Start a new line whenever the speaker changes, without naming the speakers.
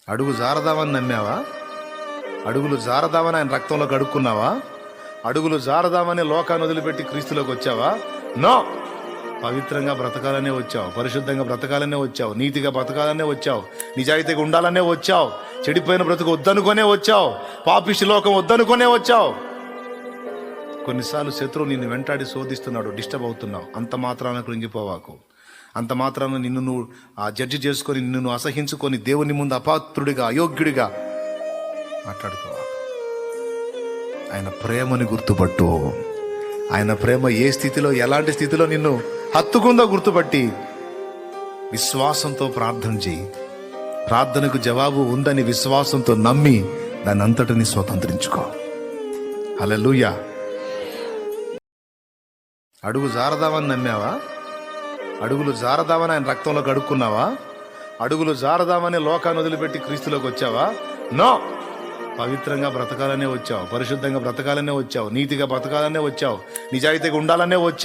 అడుగు జారదామని నమ్మావా? అడుగులు జారదామని ఆయన రక్తంలో కడుక్కున్నావా? అడుగులు జారదామని లోకాన్ని వదిలిపెట్టి క్రీస్తులోకి వచ్చావా? నో. పవిత్రంగా బ్రతకాలనే వచ్చావు, పరిశుద్ధంగా బ్రతకాలనే వచ్చావు, నీతిగా బ్రతకాలనే వచ్చావు, నిజాయితీగా ఉండాలనే వచ్చావు, చెడిపోయిన బ్రతుకు వద్దనుకునే వచ్చావు, పాపిష్టి లోకం వద్దనుకునే వచ్చావు. కొన్నిసార్లు శత్రువు నిన్ను వెంటాడి శోధిస్తున్నాడు, డిస్టర్బ్ అవుతున్నావు. అంత మాత్రాన కృంగిపోవాకు. అంత మాత్రాన నిన్ను నువ్వు జడ్జి చేసుకొని నిన్ను అసహించుకొని దేవుని ముందు అపాత్రుడిగా అయోగ్యుడిగా మాట్లాడుకోవాలి. ఆయన ప్రేమని గుర్తుపట్టు. ఆయన ప్రేమ ఏ స్థితిలో, ఎలాంటి స్థితిలో నిన్ను హత్తుకుందో గుర్తుపట్టి విశ్వాసంతో ప్రార్థన చేయి. ప్రార్థనకు జవాబు ఉందని విశ్వాసంతో నమ్మి దాన్ని అంతటిని స్వతంత్రించుకో. హల్లెలూయా. అడుగు జారదామని నమ్మావా? అడుగులు జారదామని ఆయన రక్తంలో కడుక్కున్నావా? అడుగులు జారదామని లోకాన్ని వదిలిపెట్టి క్రీస్తులోకి వచ్చావా? నో. పవిత్రంగా బ్రతకాలనే వచ్చావు, పరిశుద్ధంగా బ్రతకాలనే వచ్చావు, నీతిగా బ్రతకాలనే వచ్చావు, నిజాయితీగా ఉండాలనే వచ్చావు.